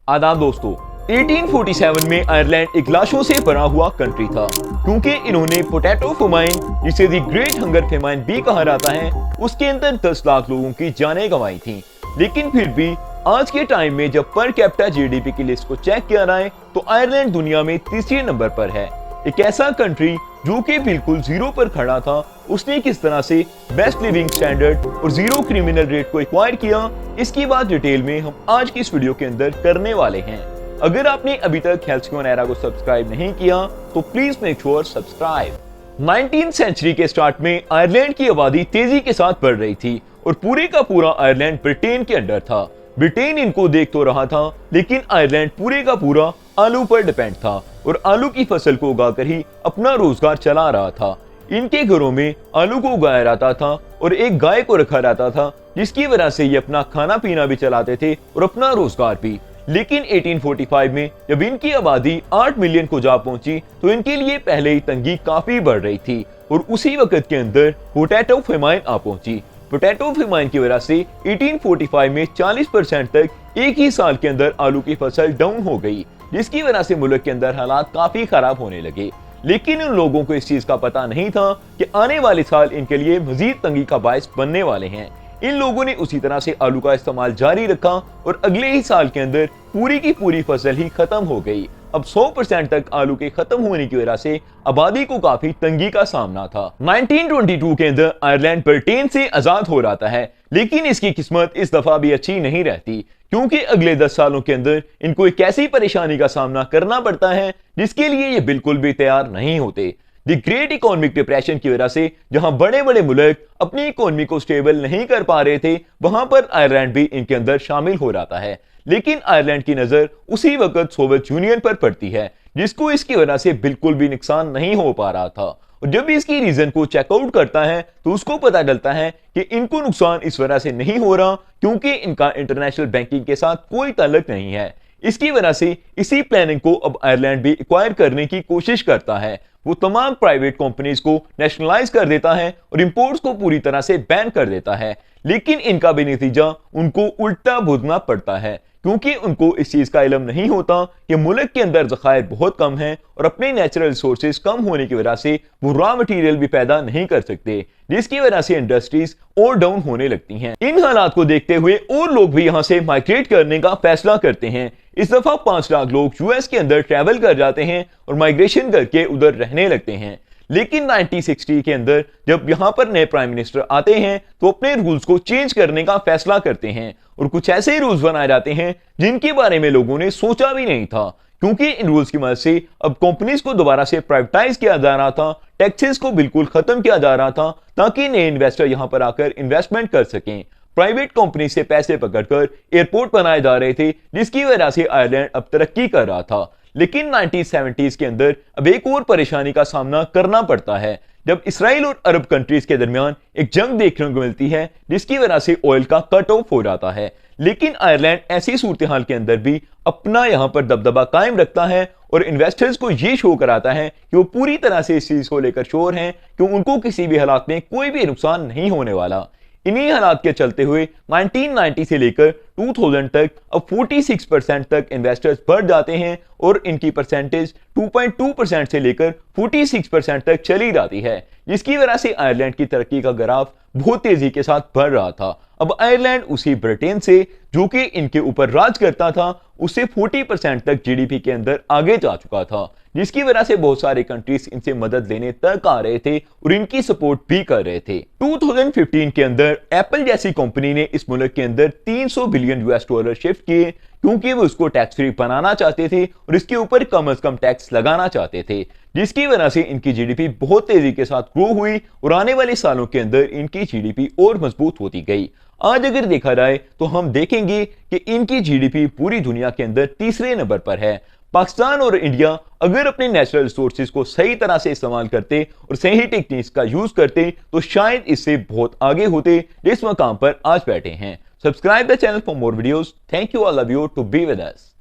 आदाब दोस्तों, 1847 में आयरलैंड एक लाशों से भरा हुआ कंट्री था, क्योंकि इन्होंने पोटैटो फेमाइन, जिसे दी ग्रेट हंगर फेमाइन भी कहा जाता है, उसके अंदर 10 लाख लोगों की जानें गंवाई थी। लेकिन फिर भी आज के टाइम में जब पर कैपिटा जीडीपी की लिस्ट को चेक किया जाए तो आयरलैंड दुनिया में तीसरे नंबर पर है। एक ऐसा कंट्री जो कि बिल्कुल जीरो पर खड़ा था, उसने किस तरह से बेस्ट लिविंग स्टैंडर्ड और जीरो क्रिमिनल रेट को एक्वायर किया, इसकी बात डिटेल में हम आज की इस वीडियो के अंदर करने वाले हैं। अगर आपने अभी तक हेल्थस्क्योर एरा को सब्सक्राइब नहीं किया तो please make sure subscribe. 19th century के स्टार्ट में आयरलैंड की आबादी तेजी के साथ बढ़ रही थी और पूरे का पूरा आयरलैंड ब्रिटेन के अंडर था। ब्रिटेन इनको देख तो रहा था, लेकिन आयरलैंड पूरे का पूरा आलू पर डिपेंड था और आलू की फसल को उगाकर ही अपना रोजगार चला रहा था। इनके घरों में आलू को उगाया जाता था और एक गाय को रखा जाता था, जिसकी वजह से ये अपना खाना पीना भी चलाते थे और अपना रोजगार भी। लेकिन 1845 में जब इनकी आबादी 8 मिलियन को जा पहुंची तो इनके लिए पहले ही तंगी काफी बढ़ रही थी और उसी वक्त के अंदर पोटैटो फेमाइन आ पहुंची। पोटैटो फेमाइन की वजह से 1845 में 40% तक एक ही साल के अंदर आलू की फसल डाउन हो गई, जिसकी वजह से मुल्क के अंदर हालात काफी खराब होने लगे। लेकिन उन लोगों को इस चीज का पता नहीं था कि आने वाले साल इनके लिए मजीद तंगी का बायस बनने वाले हैं। इन लोगों ने उसी तरह से आलू का इस्तेमाल जारी रखा और अगले ही साल के अंदर पूरी की पूरी फसल ही खत्म हो गई। अब 100% तक आलू के खत्म होने की वजह से आबादी को काफी तंगी का सामना था। 1922 के अंदर आयरलैंड ब्रिटेन से आजाद हो रहा है, लेकिन इसकी किस्मत इस दफा भी अच्छी नहीं रहती, क्योंकि अगले 10 सालों के अंदर इनको एक ऐसी परेशानी का सामना करना पड़ता है जिसके लिए ये बिल्कुल भी तैयार नहीं होते। द ग्रेट इकोनॉमिक डिप्रेशन की वजह से जहां बड़े बड़े मुल्क अपनी इकोनॉमी को स्टेबल नहीं कर पा रहे थे, वहां पर आयरलैंड भी इनके अंदर शामिल हो जाता है। लेकिन आयरलैंड की नजर उसी वक्त सोवियत यूनियन पर पड़ती है, जिसको इसकी वजह से बिल्कुल भी नुकसान नहीं हो पा रहा था। और जब इसकी रीजन को चेकआउट करता है तो उसको पता चलता है कि इनको नुकसान इस वजह से नहीं हो रहा क्योंकि इनका इंटरनेशनल बैंकिंग के साथ कोई ताल्लुक नहीं है। इसकी वजह से इसी प्लानिंग को अब आयरलैंड भी एक्वायर करने की कोशिश करता है। वो तमाम प्राइवेट कंपनीज को नेशनलाइज कर देता है और इंपोर्ट्स को पूरी तरह से बैन कर देता है। लेकिन इनका भी नतीजा उनको उल्टा भुगतना पड़ता है, क्योंकि उनको इस चीज का इल्म नहीं होता कि मुल्क के अंदर ज़खायर बहुत कम हैं और अपने नेचुरल रिसोर्सेज कम होने की वजह से वो रॉ मटेरियल भी पैदा नहीं कर सकते, जिसकी वजह से इंडस्ट्रीज और डाउन होने लगती हैं। इन हालात को देखते हुए और लोग भी यहाँ से माइग्रेट करने का फैसला करते हैं। इस दफा 5 लाख लोग यूएस के अंदर ट्रैवल कर जाते हैं और माइग्रेशन करके उधर रहने लगते हैं। लेकिन 1960 के अंदर जब यहाँ पर नए प्राइम मिनिस्टर आते हैं तो अपने रूल्स को चेंज करने का फैसला करते हैं और कुछ ऐसे ही रूल्स बनाए जाते हैं जिनके बारे में लोगों ने सोचा भी नहीं था, क्योंकि इन रूल्स की मदद से अब कंपनीज को दोबारा से प्राइवेटाइज किया जा रहा था, टैक्सेस को बिल्कुल खत्म किया जा रहा था ताकि नए इन्वेस्टर यहाँ पर आकर इन्वेस्टमेंट कर सकें। प्राइवेट कंपनी से पैसे पकड़कर एयरपोर्ट बनाए जा रहे थे, जिसकी वजह से आयरलैंड अब तरक्की कर रहा था। लेकिन 1970s के अंदर अब एक और परेशानी का सामना करना पड़ता है, जब इसराइल और अरब कंट्रीज के दरमियान एक जंग देखने को मिलती है, जिसकी वजह से ऑयल का कट ऑफ हो जाता है। लेकिन आयरलैंड ऐसी सूरत हाल के अंदर भी अपना यहाँ पर दबदबा कायम रखता है और इन्वेस्टर्स को ये शो कराता है कि वो पूरी तरह से इस चीज को लेकर श्योर हैं कि उनको किसी भी हालात में कोई भी नुकसान नहीं होने वाला। इन्हीं हालात के चलते हुए 1990 से लेकर 2000 तक अब 46% तक इन्वेस्टर्स बढ़ जाते हैं और इनकी परसेंटेज 2.2% से लेकर 46% तक चली जाती है, जिसकी वजह से आयरलैंड की तरक्की का ग्राफ बहुत तेजी के साथ बढ़ रहा था। अब आयरलैंड उसी ब्रिटेन से, जो कि इनके ऊपर राज करता था, उससे 40% तक जीडीपी के अंदर आगे जा चुका था, जिसकी वजह से बहुत सारे कंट्रीज इनसे मदद लेने तक आ रहे थे और इनकी सपोर्ट भी कर रहे थे। 2015 के अंदर एप्पल जैसी कंपनी ने इस मुल्क के अंदर 300 बिलियन यूएस डॉलर शिफ्ट किए, क्योंकि वो उसको टैक्स फ्री बनाना चाहते थे और इसके ऊपर कम से कम टैक्स लगाना चाहते थे, जिसकी वजह से इनकी जीडीपी बहुत तेजी के साथ ग्रो हुई और आने वाले सालों के अंदर इनकी जीडीपी और मजबूत होती गई। आज अगर देखा जाए तो हम देखेंगे कि इनकी जीडीपी पूरी दुनिया के अंदर तीसरे नंबर पर है। पाकिस्तान और इंडिया अगर अपने नेचुरल रिसोर्सेज को सही तरह से इस्तेमाल करते और सही टेक्निक्स का यूज करते तो शायद इससे बहुत आगे होते जिस मकाम पर आज बैठे हैं। Subscribe the channel for more videos. Thank you, I love you to be with us.